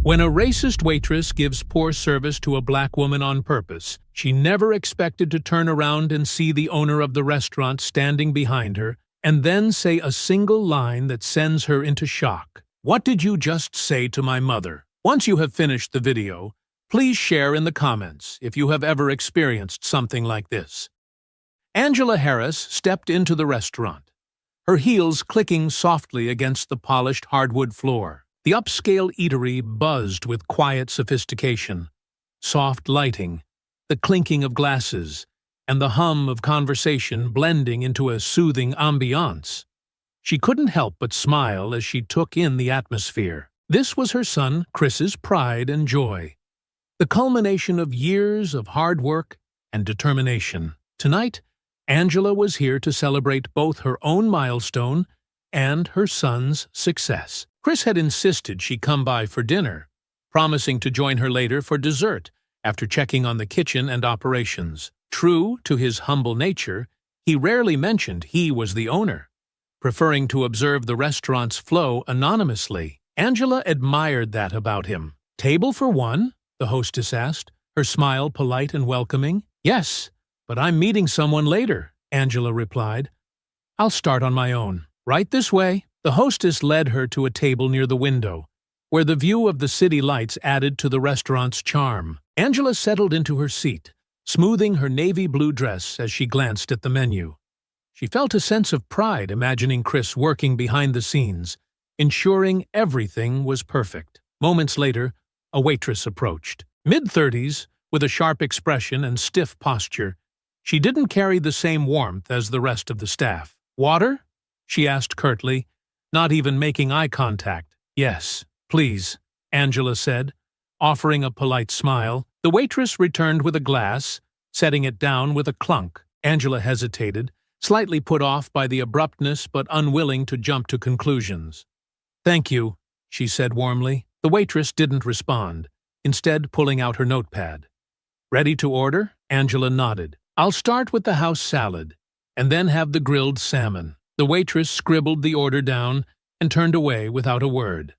When a racist waitress gives poor service to a black woman on purpose, she never expected to turn around and see the owner of the restaurant standing behind her and then say a single line that sends her into shock. What did you just say to my mother? Once you have finished the video, please share in the comments if you have ever experienced something like this. Angela Harris stepped into the restaurant, her heels clicking softly against the polished hardwood floor. The upscale eatery buzzed with quiet sophistication, soft lighting, the clinking of glasses, and the hum of conversation blending into a soothing ambiance. She couldn't help but smile as she took in the atmosphere. This was her son Chris's pride and joy, the culmination of years of hard work and determination. Tonight, Angela was here to celebrate both her own milestone and her son's success. Chris had insisted she come by for dinner, promising to join her later for dessert after checking on the kitchen and operations. True to his humble nature, he rarely mentioned he was the owner, preferring to observe the restaurant's flow anonymously. Angela admired that about him. "Table for one?" the hostess asked, her smile polite and welcoming. "Yes, but I'm meeting someone later," Angela replied. "I'll start on my own. Right this way." The hostess led her to a table near the window, where the view of the city lights added to the restaurant's charm. Angela settled into her seat, smoothing her navy blue dress as she glanced at the menu. She felt a sense of pride imagining Chris working behind the scenes, ensuring everything was perfect. Moments later, a waitress approached. Mid-30s, with a sharp expression and stiff posture, she didn't carry the same warmth as the rest of the staff. "Water?" she asked curtly, not even making eye contact. "Yes, please," Angela said, offering a polite smile. The waitress returned with a glass, setting it down with a clunk. Angela hesitated, slightly put off by the abruptness but unwilling to jump to conclusions. "Thank you," she said warmly. The waitress didn't respond, instead pulling out her notepad. "Ready to order?" Angela nodded. "I'll start with the house salad, and then have the grilled salmon." The waitress scribbled the order down and turned away without a word.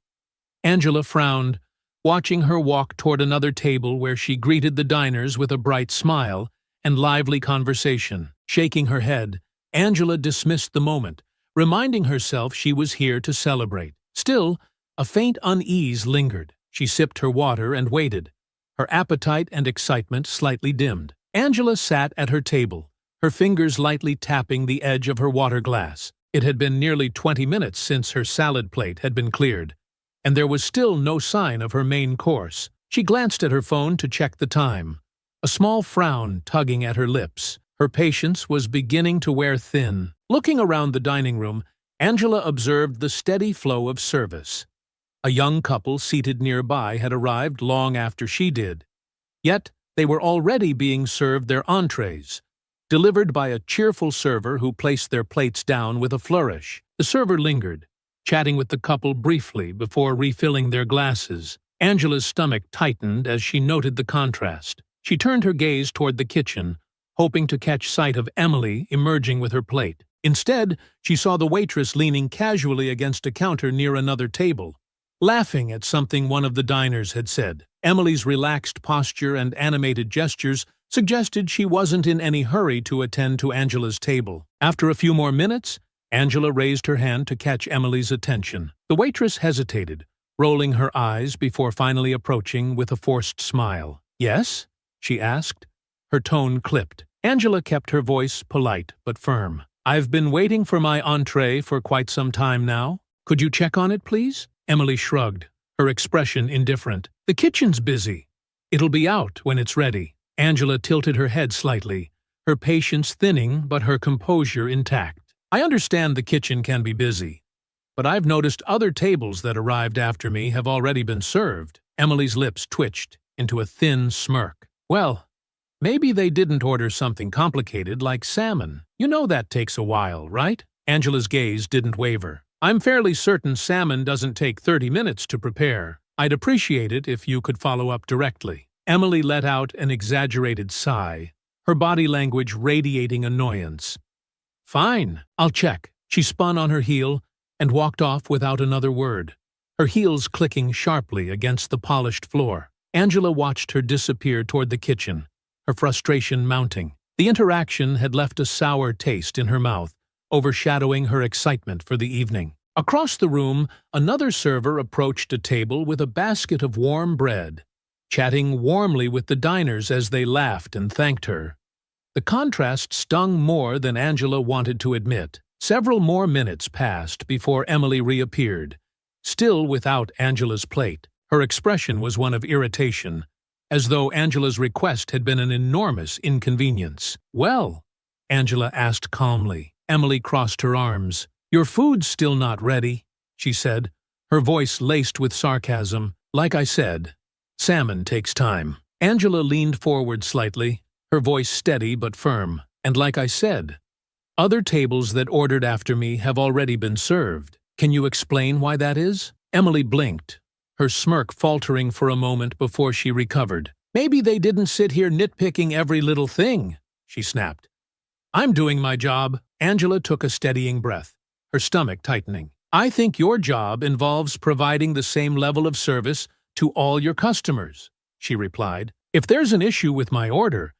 Angela frowned, watching her walk toward another table where she greeted the diners with a bright smile and lively conversation. Shaking her head, Angela dismissed the moment, reminding herself she was here to celebrate. Still, a faint unease lingered. She sipped her water and waited, her appetite and excitement slightly dimmed. Angela sat at her table, her fingers lightly tapping the edge of her water glass. It had been nearly 20 minutes since her salad plate had been cleared, and there was still no sign of her main course. She glanced at her phone to check the time, a small frown tugging at her lips. Her patience was beginning to wear thin. Looking around the dining room, Angela observed the steady flow of service. A young couple seated nearby had arrived long after she did. Yet, they were already being served their entrees, delivered by a cheerful server who placed their plates down with a flourish. The server lingered, chatting with the couple briefly before refilling their glasses. Angela's stomach tightened as she noted the contrast. She turned her gaze toward the kitchen, hoping to catch sight of Emily emerging with her plate. Instead, she saw the waitress leaning casually against a counter near another table, laughing at something one of the diners had said. Emily's relaxed posture and animated gestures suggested she wasn't in any hurry to attend to Angela's table. After a few more minutes, Angela raised her hand to catch Emily's attention. The waitress hesitated, rolling her eyes before finally approaching with a forced smile. "Yes?" she asked, her tone clipped. Angela kept her voice polite but firm. "I've been waiting for my entree for quite some time now. Could you check on it, please?" Emily shrugged, her expression indifferent. "The kitchen's busy. It'll be out when it's ready." Angela tilted her head slightly, her patience thinning but her composure intact. "I understand the kitchen can be busy, but I've noticed other tables that arrived after me have already been served." Emily's lips twitched into a thin smirk. "Well, maybe they didn't order something complicated like salmon. You know that takes a while, right?" Angela's gaze didn't waver. "I'm fairly certain salmon doesn't take 30 minutes to prepare. I'd appreciate it if you could follow up directly." Emily let out an exaggerated sigh, her body language radiating annoyance. "Fine, I'll check." She spun on her heel and walked off without another word, her heels clicking sharply against the polished floor. Angela watched her disappear toward the kitchen, her frustration mounting. The interaction had left a sour taste in her mouth, overshadowing her excitement for the evening. Across the room, another server approached a table with a basket of warm bread, chatting warmly with the diners as they laughed and thanked her. The contrast stung more than Angela wanted to admit. Several more minutes passed before Emily reappeared, still without Angela's plate. Her expression was one of irritation, as though Angela's request had been an enormous inconvenience. "Well?" Angela asked calmly. Emily crossed her arms. "Your food's still not ready," she said, her voice laced with sarcasm. "Like I said, salmon takes time." Angela leaned forward slightly, her voice steady but firm. "And like I said, other tables that ordered after me have already been served. Can you explain why that is?" Emily blinked, her smirk faltering for a moment before she recovered. "Maybe they didn't sit here nitpicking every little thing," she snapped. "I'm doing my job." Angela took a steadying breath, her stomach tightening. "I think your job involves providing the same level of service to all your customers," she replied. "If there's an issue with my order,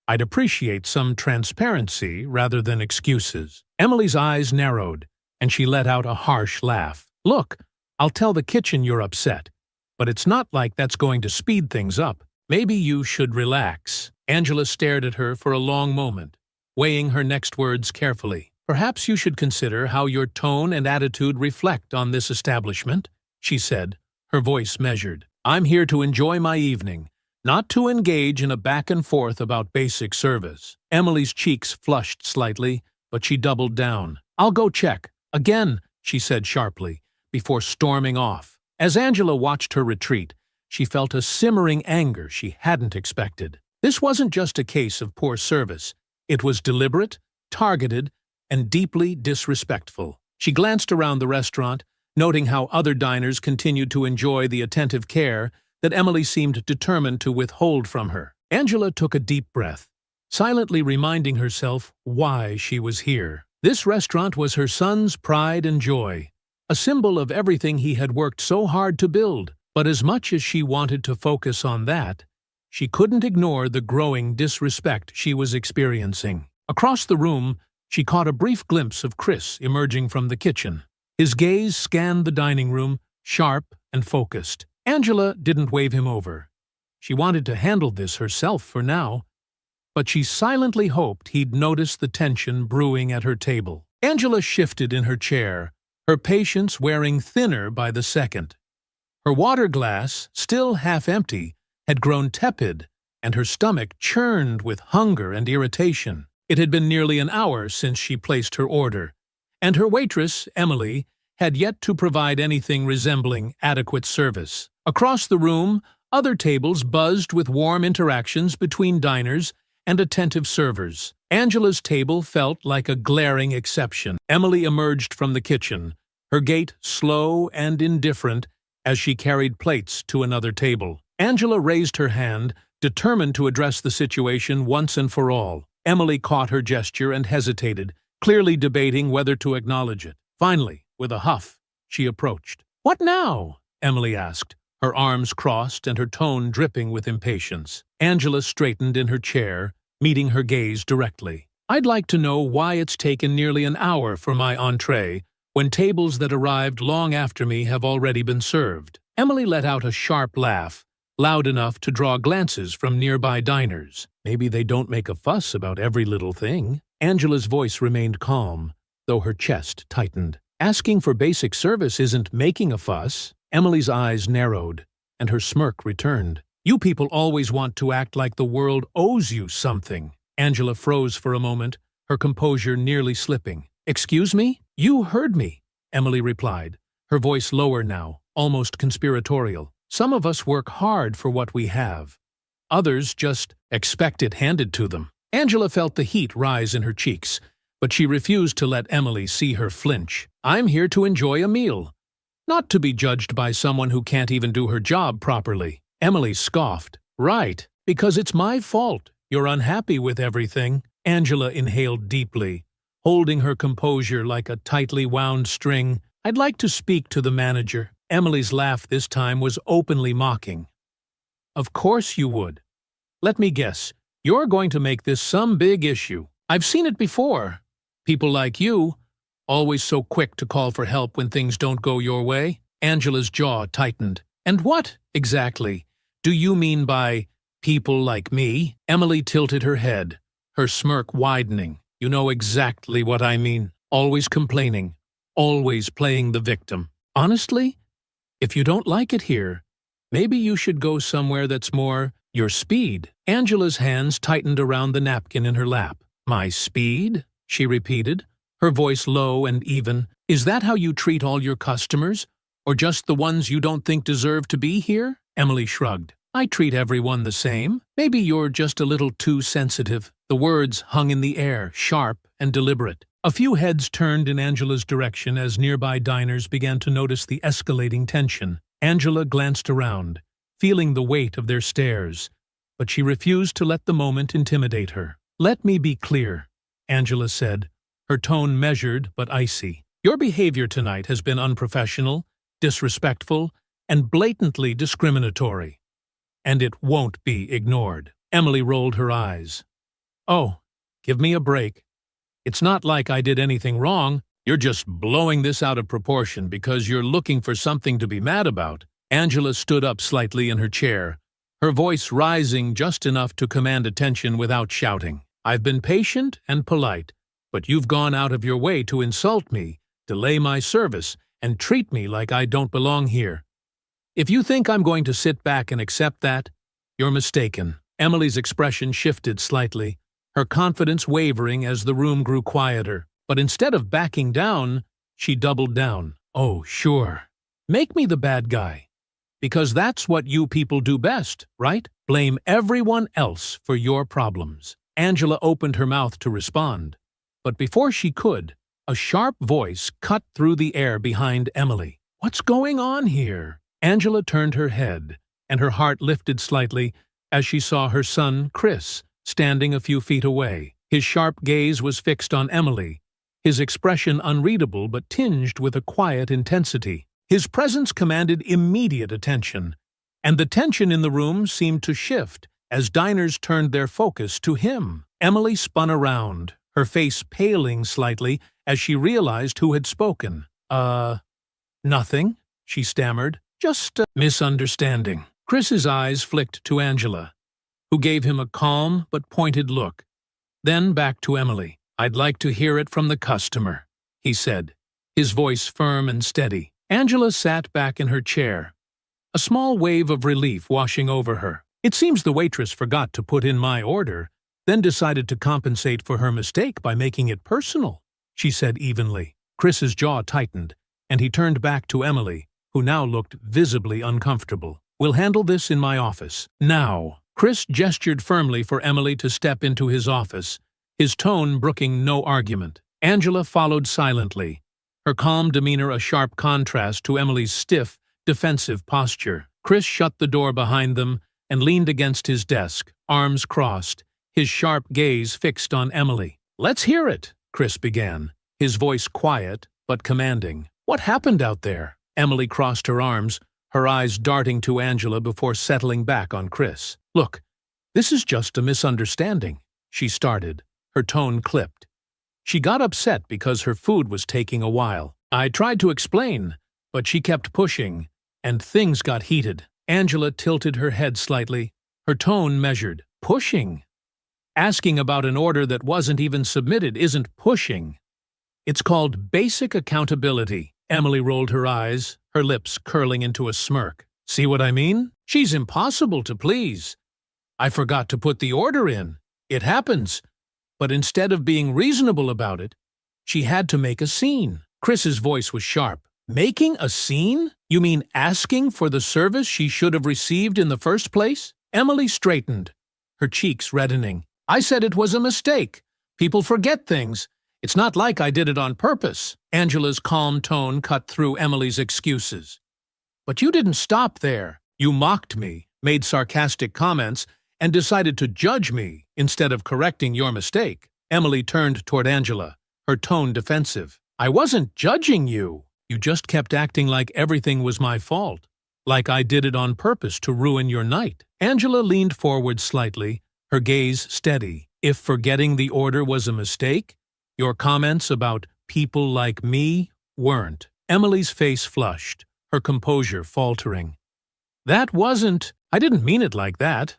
I'd appreciate some transparency rather than excuses." Emily's eyes narrowed, and she let out a harsh laugh. "Look, I'll tell the kitchen you're upset, but it's not like that's going to speed things up. Maybe you should relax." Angela stared at her for a long moment, weighing her next words carefully. "Perhaps you should consider how your tone and attitude reflect on this establishment," she said, her voice measured. "I'm here to enjoy my evening, not to engage in a back and forth about basic service." Emily's cheeks flushed slightly, but she doubled down. "I'll go check." "Again," she said sharply, before storming off. As Angela watched her retreat, she felt a simmering anger she hadn't expected. This wasn't just a case of poor service. It was deliberate, targeted, and deeply disrespectful. She glanced around the restaurant, noting how other diners continued to enjoy the attentive care that Emily seemed determined to withhold from her. Angela took a deep breath, silently reminding herself why she was here. This restaurant was her son's pride and joy, a symbol of everything he had worked so hard to build. But as much as she wanted to focus on that, she couldn't ignore the growing disrespect she was experiencing. Across the room, she caught a brief glimpse of Chris emerging from the kitchen. His gaze scanned the dining room, sharp and focused. Angela didn't wave him over. She wanted to handle this herself for now, but she silently hoped he'd notice the tension brewing at her table. Angela shifted in her chair, her patience wearing thinner by the second. Her water glass, still half empty, had grown tepid, and her stomach churned with hunger and irritation. It had been nearly an hour since she placed her order, and her waitress, Emily, had yet to provide anything resembling adequate service. Across the room, other tables buzzed with warm interactions between diners and attentive servers. Angela's table felt like a glaring exception. Emily emerged from the kitchen, her gait slow and indifferent as she carried plates to another table. Angela raised her hand, determined to address the situation once and for all. Emily caught her gesture and hesitated, clearly debating whether to acknowledge it. Finally, with a huff, she approached. "What now?" Emily asked, her arms crossed and her tone dripping with impatience. Angela straightened in her chair, meeting her gaze directly. "I'd like to know why it's taken nearly an hour for my entree, when tables that arrived long after me have already been served." Emily let out a sharp laugh, loud enough to draw glances from nearby diners. "Maybe they don't make a fuss about every little thing." Angela's voice remained calm, though her chest tightened. "Asking for basic service isn't making a fuss." Emily's eyes narrowed, and her smirk returned. "You people always want to act like the world owes you something." Angela froze for a moment, her composure nearly slipping. "Excuse me?" "You heard me," Emily replied, her voice lower now, almost conspiratorial. "Some of us work hard for what we have. Others just expect it handed to them." Angela felt the heat rise in her cheeks, but she refused to let Emily see her flinch. "I'm here to enjoy a meal, not to be judged by someone who can't even do her job properly." Emily scoffed. "Right, because it's my fault you're unhappy with everything." Angela inhaled deeply, holding her composure like a tightly wound string. "I'd like to speak to the manager." Emily's laugh this time was openly mocking. Of course you would. Let me guess, you're going to make this some big issue. I've seen it before. People like you, always so quick to call for help when things don't go your way. Angela's jaw tightened. And what, exactly, do you mean by people like me? Emily tilted her head, her smirk widening. You know exactly what I mean. Always complaining, always playing the victim. Honestly, if you don't like it here, maybe you should go somewhere that's more your speed. Angela's hands tightened around the napkin in her lap. My speed? She repeated, her voice low and even. Is that how you treat all your customers? Or just the ones you don't think deserve to be here? Emily shrugged. I treat everyone the same. Maybe you're just a little too sensitive. The words hung in the air, sharp and deliberate. A few heads turned in Angela's direction as nearby diners began to notice the escalating tension. Angela glanced around, feeling the weight of their stares, but she refused to let the moment intimidate her. Let me be clear, Angela said, her tone measured but icy. Your behavior tonight has been unprofessional, disrespectful, and blatantly discriminatory. And it won't be ignored. Emily rolled her eyes. Oh, give me a break. It's not like I did anything wrong. You're just blowing this out of proportion because you're looking for something to be mad about. Angela stood up slightly in her chair, her voice rising just enough to command attention without shouting. I've been patient and polite, but you've gone out of your way to insult me, delay my service, and treat me like I don't belong here. If you think I'm going to sit back and accept that, you're mistaken. Emily's expression shifted slightly, her confidence wavering as the room grew quieter. But instead of backing down, she doubled down. Oh, sure. Make me the bad guy. Because that's what you people do best, right? Blame everyone else for your problems. Angela opened her mouth to respond. But before she could, a sharp voice cut through the air behind Emily. What's going on here? Angela turned her head, and her heart lifted slightly as she saw her son, Chris, standing a few feet away. His sharp gaze was fixed on Emily, his expression unreadable but tinged with a quiet intensity. His presence commanded immediate attention, and the tension in the room seemed to shift as diners turned their focus to him. Emily spun around, her face paling slightly as she realized who had spoken. Nothing, she stammered. Just a misunderstanding. Chris's eyes flicked to Angela, who gave him a calm but pointed look. Then back to Emily. I'd like to hear it from the customer, he said, his voice firm and steady. Angela sat back in her chair, a small wave of relief washing over her. It seems the waitress forgot to put in my order, then decided to compensate for her mistake by making it personal, she said evenly. Chris's jaw tightened, and he turned back to Emily, who now looked visibly uncomfortable. We'll handle this in my office. Now. Chris gestured firmly for Emily to step into his office, his tone brooking no argument. Angela followed silently, her calm demeanor a sharp contrast to Emily's stiff, defensive posture. Chris shut the door behind them and leaned against his desk, arms crossed, his sharp gaze fixed on Emily. Let's hear it, Chris began, his voice quiet but commanding. What happened out there? Emily crossed her arms, her eyes darting to Angela before settling back on Chris. Look, this is just a misunderstanding, she started, her tone clipped. She got upset because her food was taking a while. I tried to explain, but she kept pushing, and things got heated. Angela tilted her head slightly, her tone measured. Pushing? Asking about an order that wasn't even submitted isn't pushing. It's called basic accountability. Emily rolled her eyes, her lips curling into a smirk. See what I mean? She's impossible to please. I forgot to put the order in. It happens. But instead of being reasonable about it, she had to make a scene. Chris's voice was sharp. Making a scene? You mean asking for the service she should have received in the first place? Emily straightened, her cheeks reddening. I said it was a mistake. People forget things. It's not like I did it on purpose. Angela's calm tone cut through Emily's excuses. But you didn't stop there. You mocked me, made sarcastic comments, and decided to judge me instead of correcting your mistake. Emily turned toward Angela, her tone defensive. I wasn't judging you. You just kept acting like everything was my fault, like I did it on purpose to ruin your night." Angela leaned forward slightly, her gaze steady. "If forgetting the order was a mistake, your comments about people like me weren't." Emily's face flushed, her composure faltering. I didn't mean it like that."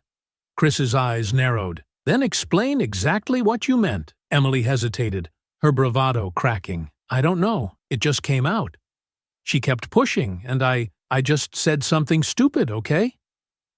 Chris's eyes narrowed. "Then explain exactly what you meant." Emily hesitated, her bravado cracking. "I don't know. It just came out. She kept pushing, and I just said something stupid, okay?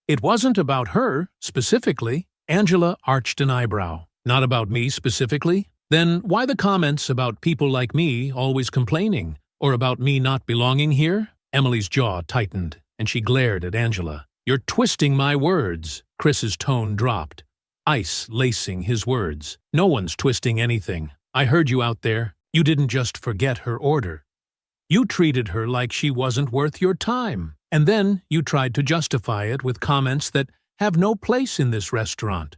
It wasn't about her, specifically." Angela arched an eyebrow. "Not about me, specifically? Then why the comments about people like me always complaining, or about me not belonging here?" Emily's jaw tightened, and she glared at Angela. "You're twisting my words." Chris's tone dropped, ice lacing his words. "No one's twisting anything. I heard you out there. You didn't just forget her order. You treated her like she wasn't worth your time. And then you tried to justify it with comments that have no place in this restaurant.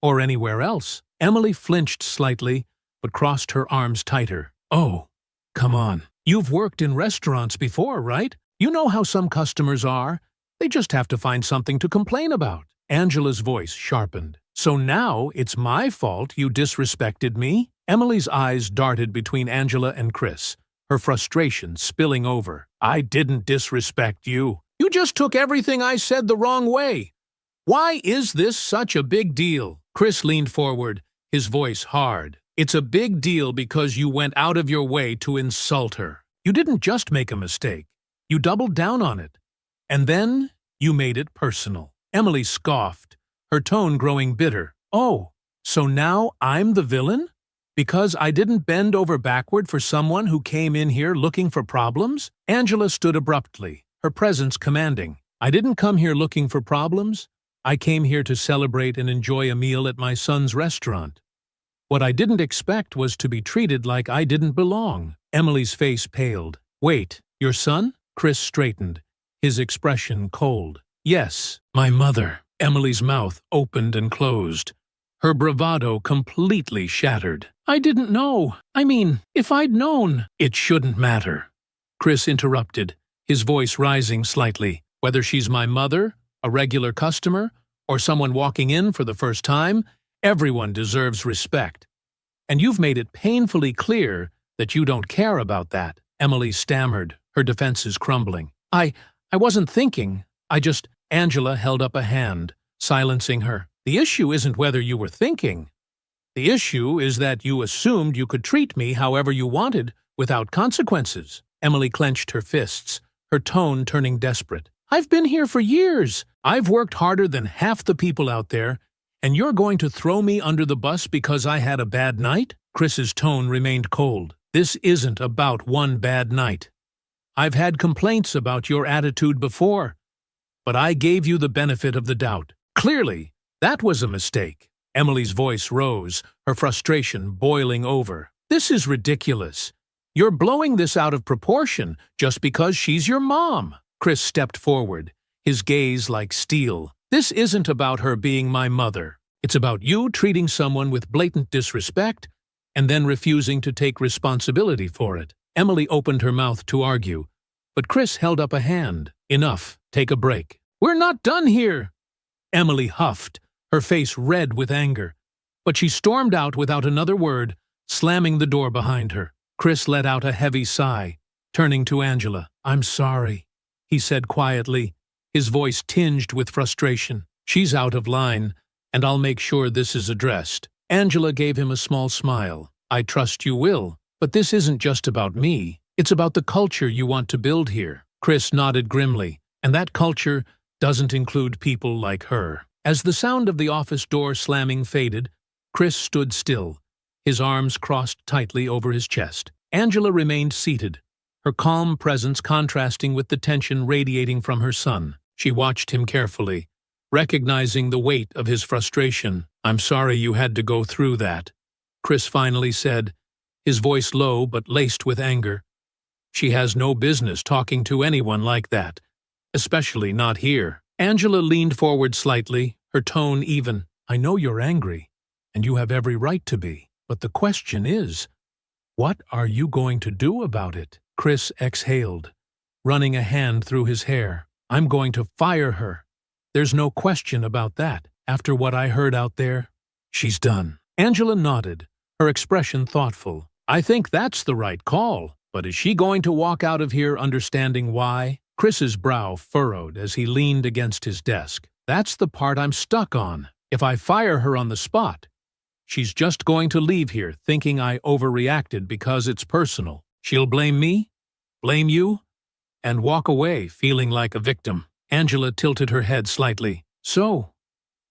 Or anywhere else." Emily flinched slightly, but crossed her arms tighter. "Oh, come on. You've worked in restaurants before, right? You know how some customers are. They just have to find something to complain about." Angela's voice sharpened. "So now it's my fault you disrespected me?" Emily's eyes darted between Angela and Chris, her frustration spilling over. "I didn't disrespect you. You just took everything I said the wrong way. Why is this such a big deal?" Chris leaned forward, his voice hard. "It's a big deal because you went out of your way to insult her. You didn't just make a mistake. You doubled down on it. And then you made it personal." Emily scoffed, her tone growing bitter. "Oh, so now I'm the villain? Because I didn't bend over backward for someone who came in here looking for problems?" Angela stood abruptly, her presence commanding. "I didn't come here looking for problems. I came here to celebrate and enjoy a meal at my son's restaurant. What I didn't expect was to be treated like I didn't belong." Emily's face paled. "Wait, your son?" Chris straightened, his expression cold. "Yes, my mother." Emily's mouth opened and closed, her bravado completely shattered. "I didn't know. I mean, if I'd known." "It shouldn't matter," Chris interrupted, his voice rising slightly. "Whether she's my mother, a regular customer, or someone walking in for the first time, everyone deserves respect. And you've made it painfully clear that you don't care about that." Emily stammered, her defenses crumbling. I wasn't thinking. Angela held up a hand, silencing her. "The issue isn't whether you were thinking. The issue is that you assumed you could treat me however you wanted without consequences." Emily clenched her fists, her tone turning desperate. "I've been here for years. I've worked harder than half the people out there, and you're going to throw me under the bus because I had a bad night?" Chris's tone remained cold. "This isn't about one bad night. I've had complaints about your attitude before, but I gave you the benefit of the doubt. Clearly, that was a mistake." Emily's voice rose, her frustration boiling over. "This is ridiculous. You're blowing this out of proportion just because she's your mom." Chris stepped forward, his gaze like steel. "This isn't about her being my mother. It's about you treating someone with blatant disrespect and then refusing to take responsibility for it." Emily opened her mouth to argue, but Chris held up a hand. "Enough. Take a break." "We're not done here." Emily huffed, her face red with anger, but she stormed out without another word, slamming the door behind her. Chris let out a heavy sigh, turning to Angela. "I'm sorry," he said quietly, his voice tinged with frustration. "She's out of line, and I'll make sure this is addressed." Angela gave him a small smile. "I trust you will. But this isn't just about me. It's about the culture you want to build here." Chris nodded grimly, "And that culture doesn't include people like her." As the sound of the office door slamming faded, Chris stood still, his arms crossed tightly over his chest. Angela remained seated, her calm presence contrasting with the tension radiating from her son. She watched him carefully, recognizing the weight of his frustration. "I'm sorry you had to go through that," Chris finally said, his voice low but laced with anger. "She has no business talking to anyone like that, especially not here." Angela leaned forward slightly, her tone even. "I know you're angry, and you have every right to be, but the question is, what are you going to do about it?" Chris exhaled, running a hand through his hair. I'm going to fire her. There's no question about that. After what I heard out there, she's done. Angela nodded, her expression thoughtful. I think that's the right call. But is she going to walk out of here understanding why? Chris's brow furrowed as he leaned against his desk. That's the part I'm stuck on. If I fire her on the spot, she's just going to leave here thinking I overreacted because it's personal. She'll blame me, blame you, and walk away feeling like a victim. Angela tilted her head slightly. So,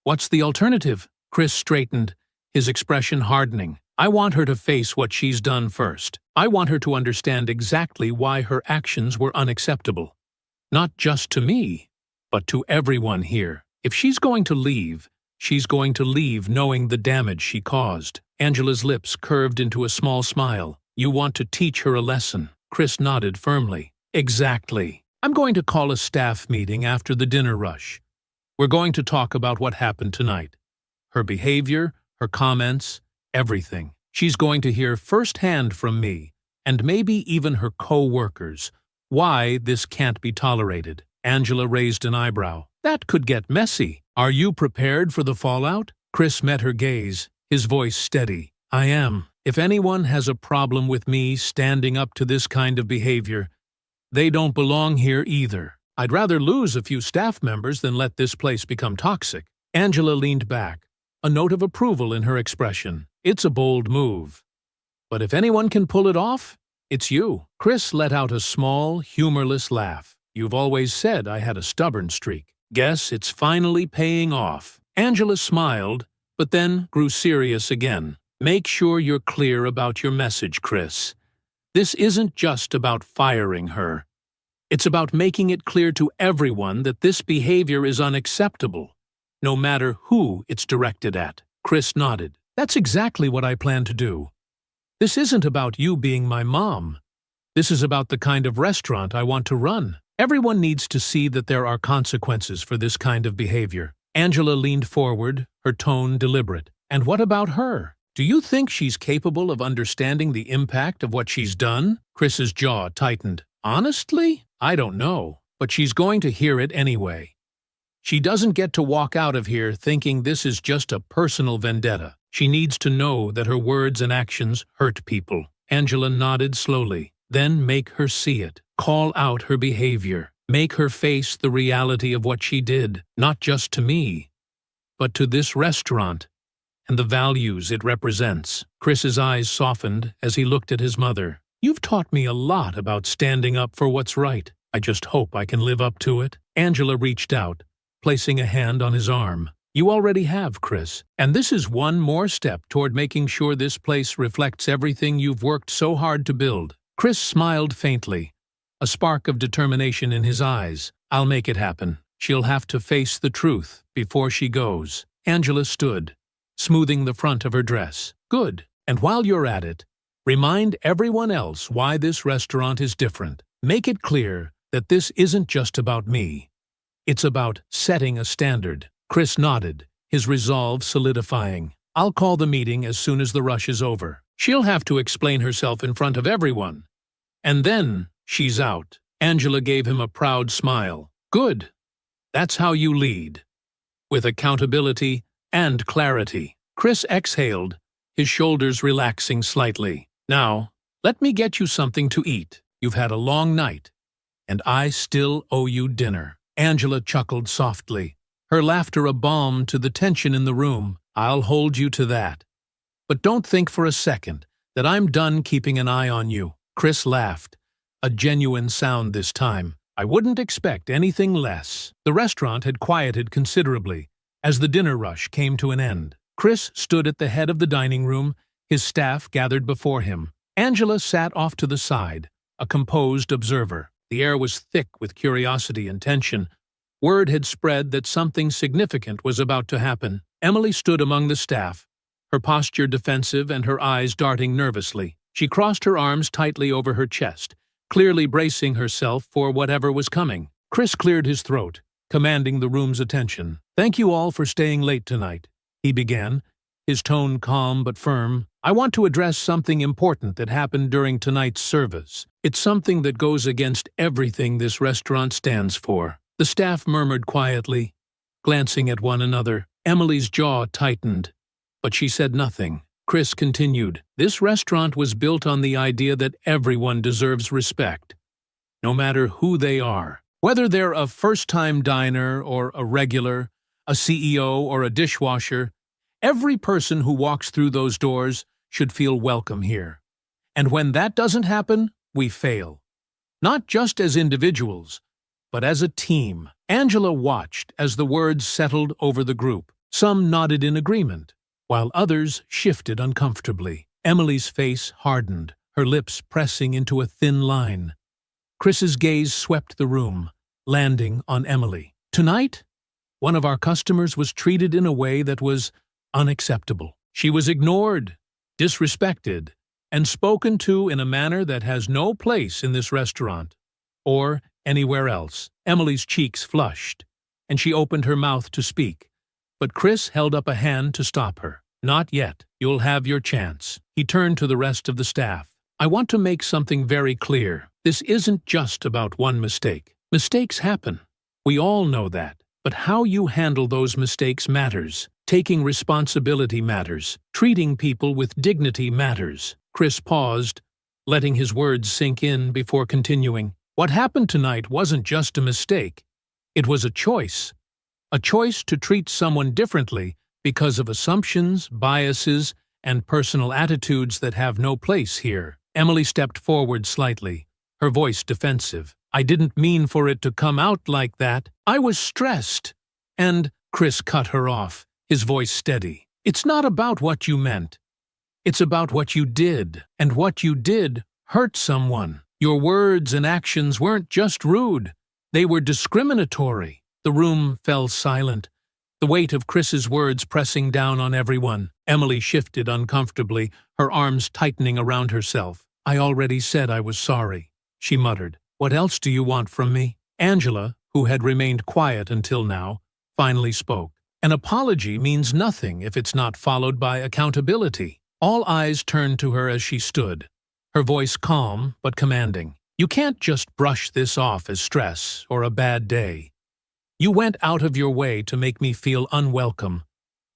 what's the alternative? Chris straightened, his expression hardening. I want her to face what she's done first. I want her to understand exactly why her actions were unacceptable. Not just to me, but to everyone here. If she's going to leave, she's going to leave knowing the damage she caused. Angela's lips curved into a small smile. You want to teach her a lesson. Chris nodded firmly. Exactly. I'm going to call a staff meeting after the dinner rush. We're going to talk about what happened tonight. Her behavior, her comments, everything. She's going to hear firsthand from me, and maybe even her co-workers, why this can't be tolerated. Angela raised an eyebrow. That could get messy. Are you prepared for the fallout? Chris met her gaze, his voice steady. I am. If anyone has a problem with me standing up to this kind of behavior, they don't belong here either. I'd rather lose a few staff members than let this place become toxic. Angela leaned back, a note of approval in her expression. It's a bold move. But if anyone can pull it off, it's you. Chris let out a small, humorless laugh. You've always said I had a stubborn streak. Guess it's finally paying off. Angela smiled, but then grew serious again. Make sure you're clear about your message, Chris. This isn't just about firing her. It's about making it clear to everyone that this behavior is unacceptable, no matter who it's directed at. Chris nodded. That's exactly what I plan to do. This isn't about you being my mom. This is about the kind of restaurant I want to run. Everyone needs to see that there are consequences for this kind of behavior. Angela leaned forward, her tone deliberate. And what about her? Do you think she's capable of understanding the impact of what she's done? Chris's jaw tightened. Honestly, I don't know, but she's going to hear it anyway. She doesn't get to walk out of here thinking this is just a personal vendetta. She needs to know that her words and actions hurt people. Angela nodded slowly. Then make her see it. Call out her behavior. Make her face the reality of what she did, not just to me, but to this restaurant and the values it represents. Chris's eyes softened as he looked at his mother. You've taught me a lot about standing up for what's right. I just hope I can live up to it. Angela reached out, placing a hand on his arm. You already have, Chris, and this is one more step toward making sure this place reflects everything you've worked so hard to build. Chris smiled faintly, a spark of determination in his eyes. I'll make it happen. She'll have to face the truth before she goes. Angela stood, smoothing the front of her dress. Good. And while you're at it, remind everyone else why this restaurant is different. Make it clear that this isn't just about me. It's about setting a standard. Chris nodded, his resolve solidifying. I'll call the meeting as soon as the rush is over. She'll have to explain herself in front of everyone. And then she's out. Angela gave him a proud smile. Good. That's how you lead. With accountability and clarity. Chris exhaled, his shoulders relaxing slightly. Now, let me get you something to eat. You've had a long night, and I still owe you dinner. Angela chuckled softly, her laughter a balm to the tension in the room. I'll hold you to that. But don't think for a second that I'm done keeping an eye on you. Chris laughed, a genuine sound this time. I wouldn't expect anything less. The restaurant had quieted considerably as the dinner rush came to an end. Chris stood at the head of the dining room, his staff gathered before him. Angela sat off to the side, a composed observer. The air was thick with curiosity and tension. Word had spread that something significant was about to happen. Emily stood among the staff, her posture defensive and her eyes darting nervously. She crossed her arms tightly over her chest, clearly bracing herself for whatever was coming. Chris cleared his throat, commanding the room's attention. Thank you all for staying late tonight, he began, his tone calm but firm. "I want to address something important that happened during tonight's service. It's something that goes against everything this restaurant stands for." The staff murmured quietly, glancing at one another. Emily's jaw tightened, but she said nothing. Chris continued, "This restaurant was built on the idea that everyone deserves respect, no matter who they are. Whether they're a first-time diner or a regular, a CEO or a dishwasher, every person who walks through those doors should feel welcome here. And when that doesn't happen, we fail. Not just as individuals, but as a team." Angela watched as the words settled over the group. Some nodded in agreement, while others shifted uncomfortably. Emily's face hardened, her lips pressing into a thin line. Chris's gaze swept the room, landing on Emily. "Tonight, one of our customers was treated in a way that was unacceptable. She was ignored, disrespected, and spoken to in a manner that has no place in this restaurant or anywhere else." Emily's cheeks flushed, and she opened her mouth to speak, but Chris held up a hand to stop her. "Not yet. You'll have your chance." He turned to the rest of the staff. "I want to make something very clear. This isn't just about one mistake. Mistakes happen. We all know that. But how you handle those mistakes matters. Taking responsibility matters. Treating people with dignity matters." Chris paused, letting his words sink in before continuing. "What happened tonight wasn't just a mistake. It was a choice. A choice to treat someone differently because of assumptions, biases, and personal attitudes that have no place here." Emily stepped forward slightly, her voice defensive. "I didn't mean for it to come out like that. I was stressed." And Chris cut her off, his voice steady. "It's not about what you meant. It's about what you did, and what you did hurt someone. Your words and actions weren't just rude. They were discriminatory." The room fell silent, the weight of Chris's words pressing down on everyone. Emily shifted uncomfortably, her arms tightening around herself. "I already said I was sorry," she muttered. "What else do you want from me?" Angela, who had remained quiet until now, finally spoke. "An apology means nothing if it's not followed by accountability." All eyes turned to her as she stood, her voice calm but commanding. "You can't just brush this off as stress or a bad day. You went out of your way to make me feel unwelcome,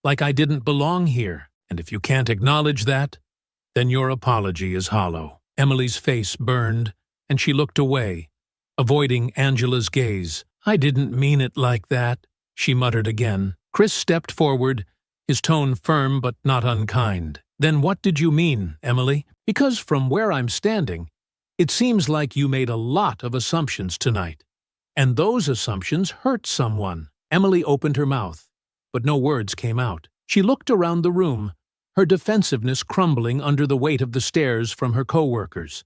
like I didn't belong here, and if you can't acknowledge that, then your apology is hollow." Emily's face burned, and she looked away, avoiding Angela's gaze. "I didn't mean it like that," she muttered again. Chris stepped forward, his tone firm but not unkind. "Then what did you mean, Emily? Because from where I'm standing, it seems like you made a lot of assumptions tonight. And those assumptions hurt someone." Emily opened her mouth, but no words came out. She looked around the room, her defensiveness crumbling under the weight of the stares from her co-workers.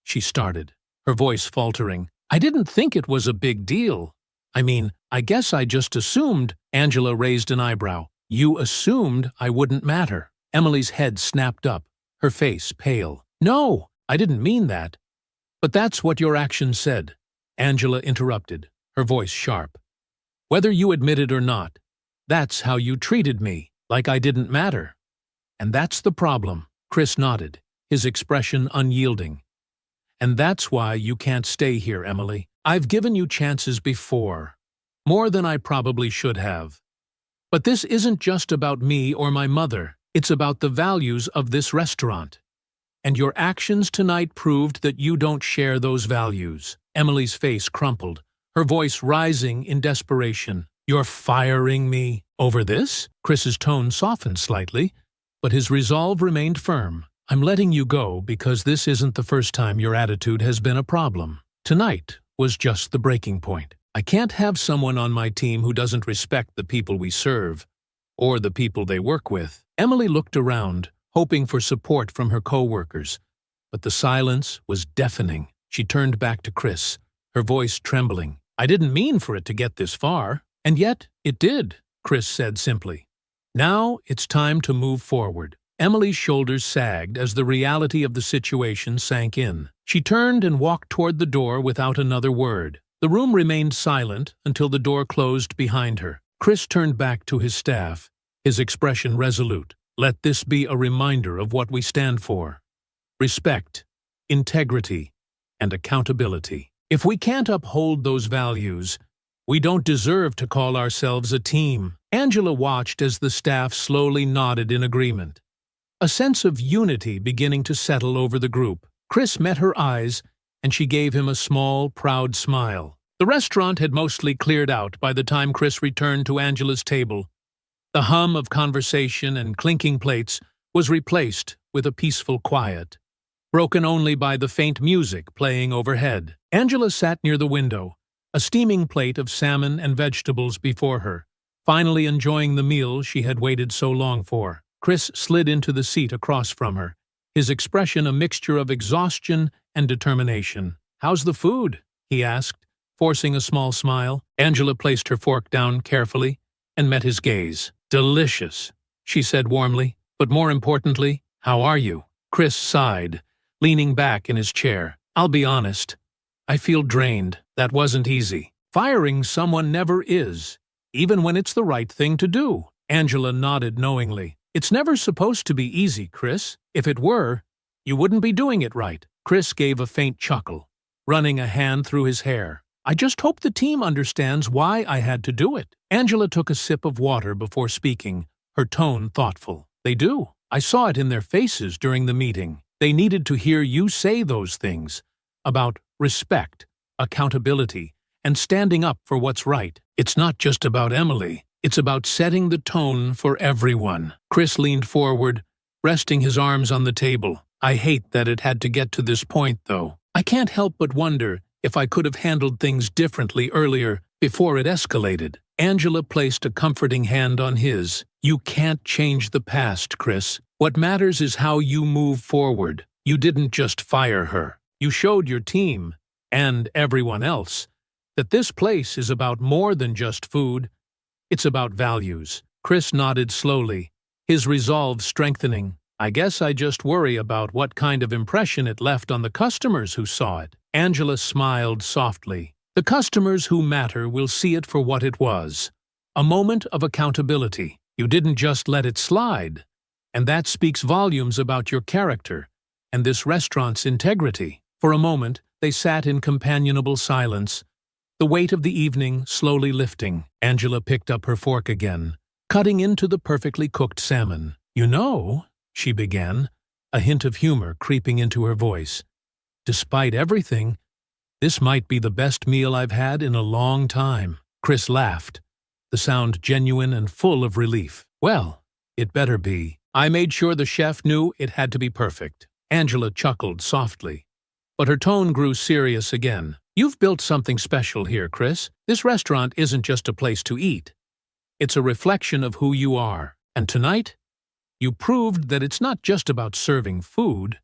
She started, her voice faltering. "I didn't think it was a big deal. I mean, I guess I just assumed." Angela raised an eyebrow. "You assumed I wouldn't matter." Emily's head snapped up, her face pale. "No, I didn't mean that. But that's what your actions said." Angela interrupted, her voice sharp. "Whether you admit it or not, that's how you treated me, like I didn't matter. And that's the problem." Chris nodded, his expression unyielding. "And that's why you can't stay here, Emily. I've given you chances before, more than I probably should have. But this isn't just about me or my mother. It's about the values of this restaurant. And your actions tonight proved that you don't share those values." Emily's face crumpled, her voice rising in desperation. "You're firing me over this?" Chris's tone softened slightly, but his resolve remained firm. "I'm letting you go because this isn't the first time your attitude has been a problem. Tonight was just the breaking point. I can't have someone on my team who doesn't respect the people we serve, or the people they work with." Emily looked around, hoping for support from her co-workers, but the silence was deafening. She turned back to Chris, her voice trembling. "I didn't mean for it to get this far." "And yet it did," Chris said simply. "Now it's time to move forward." Emily's shoulders sagged as the reality of the situation sank in. She turned and walked toward the door without another word. The room remained silent until the door closed behind her. Chris turned back to his staff, his expression resolute. Let this be a reminder of what we stand for: respect, integrity, and accountability. If we can't uphold those values, we don't deserve to call ourselves a team. Angela watched as the staff slowly nodded in agreement, a sense of unity beginning to settle over the group. Chris met her eyes, and she gave him a small, proud smile. The restaurant had mostly cleared out by the time Chris returned to Angela's table. The hum of conversation and clinking plates was replaced with a peaceful quiet, broken only by the faint music playing overhead. Angela sat near the window, a steaming plate of salmon and vegetables before her, finally enjoying the meal she had waited so long for. Chris slid into the seat across from her, his expression a mixture of exhaustion and determination. "How's the food?" he asked, forcing a small smile. Angela placed her fork down carefully and met his gaze. "Delicious," she said warmly. "But more importantly, how are you?" Chris sighed, leaning back in his chair. "I'll be honest. I feel drained. That wasn't easy." "Firing someone never is, even when it's the right thing to do." Angela nodded knowingly. "It's never supposed to be easy, Chris. If it were, you wouldn't be doing it right." Chris gave a faint chuckle, running a hand through his hair. "I just hope the team understands why I had to do it." Angela took a sip of water before speaking, her tone thoughtful. "They do. I saw it in their faces during the meeting. They needed to hear you say those things about respect, accountability, and standing up for what's right. It's not just about Emily. It's about setting the tone for everyone." Chris leaned forward, resting his arms on the table. "I hate that it had to get to this point, though. I can't help but wonder if I could have handled things differently earlier, before it escalated." Angela placed a comforting hand on his. "You can't change the past, Chris. What matters is how you move forward. You didn't just fire her. You showed your team, and everyone else, that this place is about more than just food. It's about values." Chris nodded slowly, his resolve strengthening. "I guess I just worry about what kind of impression it left on the customers who saw it." Angela smiled softly. "The customers who matter will see it for what it was, a moment of accountability. You didn't just let it slide, and that speaks volumes about your character and this restaurant's integrity." For a moment, they sat in companionable silence, the weight of the evening slowly lifting. Angela picked up her fork again, cutting into the perfectly cooked salmon. "You know," she began, a hint of humor creeping into her voice, "despite everything, this might be the best meal I've had in a long time." Chris laughed, the sound genuine and full of relief. "Well, it better be. I made sure the chef knew it had to be perfect." Angela chuckled softly, but her tone grew serious again. "You've built something special here, Chris. This restaurant isn't just a place to eat. It's a reflection of who you are. And tonight, you proved that it's not just about serving food,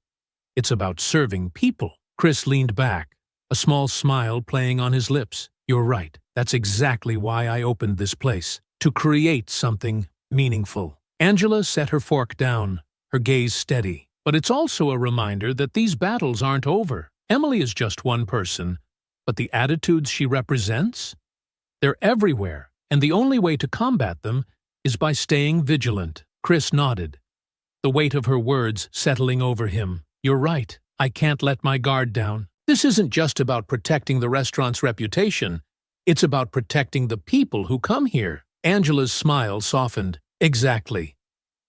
it's about serving people." Chris leaned back, a small smile playing on his lips. "You're right. That's exactly why I opened this place, to create something meaningful." Angela set her fork down, her gaze steady. "But it's also a reminder that these battles aren't over. Emily is just one person, but the attitudes she represents? They're everywhere, and the only way to combat them is by staying vigilant." Chris nodded, the weight of her words settling over him. "You're right. I can't let my guard down. This isn't just about protecting the restaurant's reputation. It's about protecting the people who come here." Angela's smile softened. "Exactly.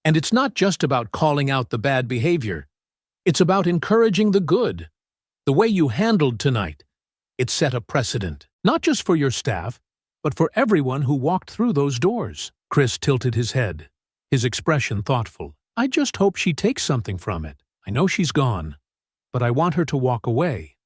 And it's not just about calling out the bad behavior. It's about encouraging the good. The way you handled tonight, it set a precedent, not just for your staff, but for everyone who walked through those doors." Chris tilted his head, his expression thoughtful. "I just hope she takes something from it. I know she's gone, but I want her to walk away,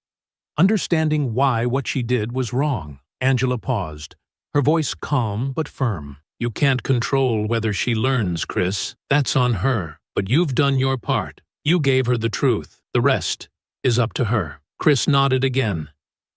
understanding why what she did was wrong." Angela paused, her voice calm but firm. "You can't control whether she learns, Chris. That's on her. But you've done your part. You gave her the truth. The rest is up to her." Chris nodded again,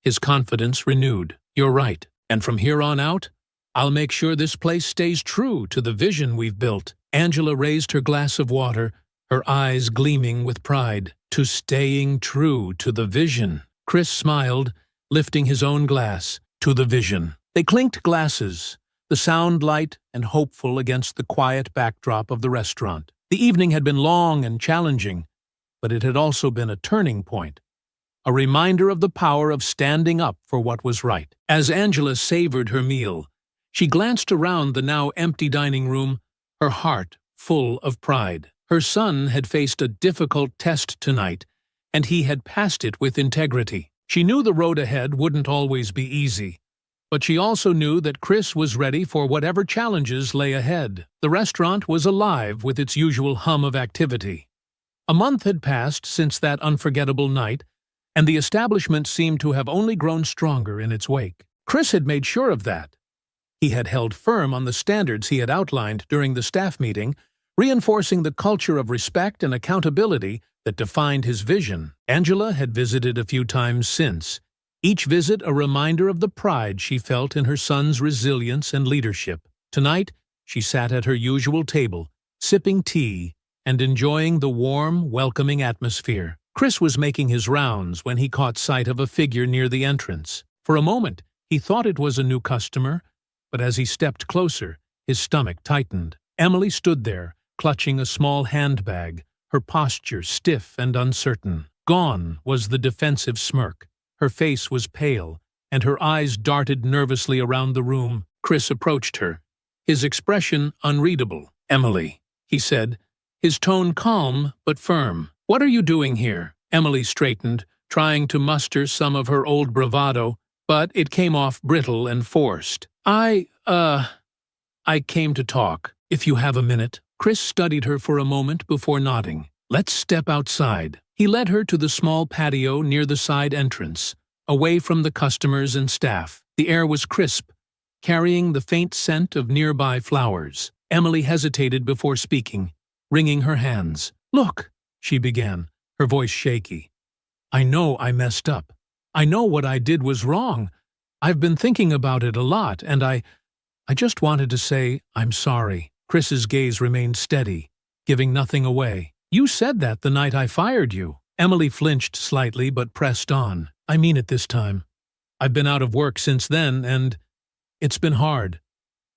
his confidence renewed. "You're right. And from here on out, I'll make sure this place stays true to the vision we've built." Angela raised her glass of water, her eyes gleaming with pride. "To staying true to the vision." Chris smiled, lifting his own glass. "To the vision." They clinked glasses, the sound light and hopeful against the quiet backdrop of the restaurant. The evening had been long and challenging, but it had also been a turning point, a reminder of the power of standing up for what was right. As Angela savored her meal, she glanced around the now empty dining room, her heart full of pride. Her son had faced a difficult test tonight, and he had passed it with integrity. She knew the road ahead wouldn't always be easy, but she also knew that Chris was ready for whatever challenges lay ahead. The restaurant was alive with its usual hum of activity. A month had passed since that unforgettable night, and the establishment seemed to have only grown stronger in its wake. Chris had made sure of that. He had held firm on the standards he had outlined during the staff meeting, reinforcing the culture of respect and accountability that defined his vision. Angela had visited a few times since, each visit a reminder of the pride she felt in her son's resilience and leadership. Tonight, she sat at her usual table, sipping tea and enjoying the warm, welcoming atmosphere. Chris was making his rounds when he caught sight of a figure near the entrance. For a moment, he thought it was a new customer, but as he stepped closer, his stomach tightened. Emily stood there, clutching a small handbag, her posture stiff and uncertain. Gone was the defensive smirk. Her face was pale, and her eyes darted nervously around the room. Chris approached her, his expression unreadable. "Emily," he said, his tone calm but firm. "What are you doing here?" Emily straightened, trying to muster some of her old bravado, but it came off brittle and forced. I came to talk, if you have a minute." Chris studied her for a moment before nodding. "Let's step outside." He led her to the small patio near the side entrance, away from the customers and staff. The air was crisp, carrying the faint scent of nearby flowers. Emily hesitated before speaking, wringing her hands. "Look," she began, her voice shaky. "I know I messed up. I know what I did was wrong. I've been thinking about it a lot, and I just wanted to say I'm sorry." Chris's gaze remained steady, giving nothing away. "You said that the night I fired you." Emily flinched slightly but pressed on. "I mean it this time. I've been out of work since then, and it's been hard.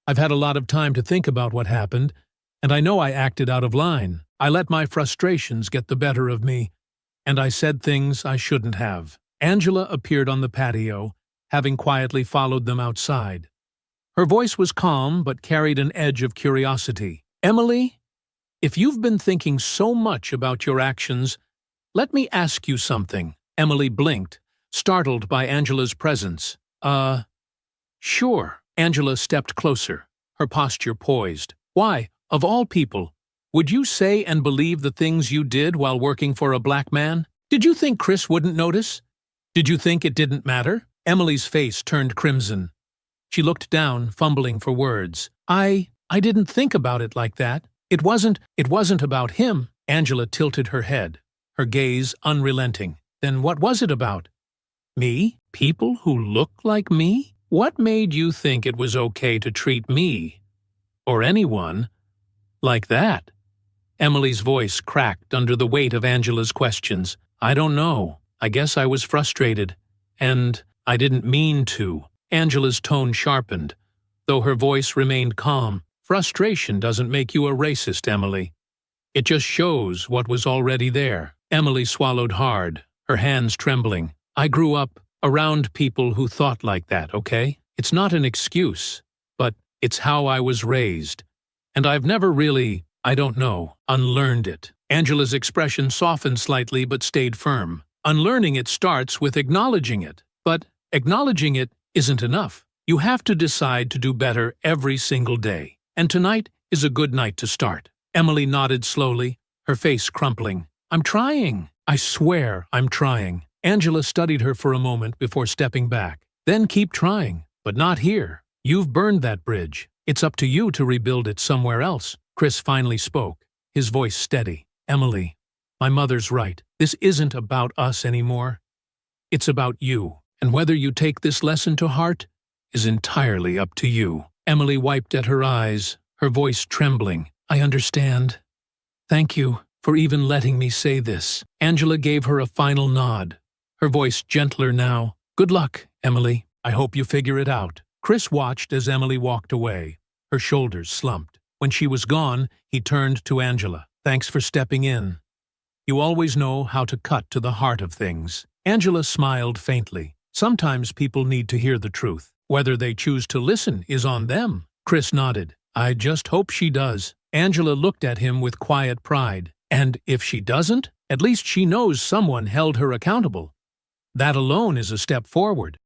I've had a lot of time to think about what happened, and I know I acted out of line. I let my frustrations get the better of me, and I said things I shouldn't have." Angela appeared on the patio, having quietly followed them outside. Her voice was calm but carried an edge of curiosity. "Emily, if you've been thinking so much about your actions, let me ask you something." Emily blinked, startled by Angela's presence. Sure." Angela stepped closer, her posture poised. "Why, of all people, would you say and believe the things you did while working for a black man? Did you think Chris wouldn't notice? Did you think it didn't matter?" Emily's face turned crimson. She looked down, fumbling for words. I didn't think about it like that. It wasn't about him." Angela tilted her head, her gaze unrelenting. "Then what was it about? Me? People who look like me? What made you think it was okay to treat me, or anyone, like that?" Emily's voice cracked under the weight of Angela's questions. "I don't know. I guess I was frustrated. And I didn't mean to." Angela's tone sharpened, though her voice remained calm. "Frustration doesn't make you a racist, Emily. It just shows what was already there." Emily swallowed hard, her hands trembling. "I grew up around people who thought like that, okay? It's not an excuse, but it's how I was raised. And I've never really, unlearned it." Angela's expression softened slightly but stayed firm. "Unlearning it starts with acknowledging it. But acknowledging it isn't enough. You have to decide to do better every single day. And tonight is a good night to start." Emily nodded slowly, her face crumpling. "I'm trying. I swear I'm trying." Angela studied her for a moment before stepping back. "Then keep trying, but not here. You've burned that bridge. It's up to you to rebuild it somewhere else." Chris finally spoke, his voice steady. "Emily, my mother's right. This isn't about us anymore. It's about you. And whether you take this lesson to heart is entirely up to you." Emily wiped at her eyes, her voice trembling. "I understand. Thank you for even letting me say this." Angela gave her a final nod, her voice gentler now. "Good luck, Emily. I hope you figure it out." Chris watched as Emily walked away. Her shoulders slumped. When she was gone, he turned to Angela. "Thanks for stepping in. You always know how to cut to the heart of things." Angela smiled faintly. "Sometimes people need to hear the truth. Whether they choose to listen is on them." Chris nodded. "I just hope she does." Angela looked at him with quiet pride. "And if she doesn't, at least she knows someone held her accountable. That alone is a step forward."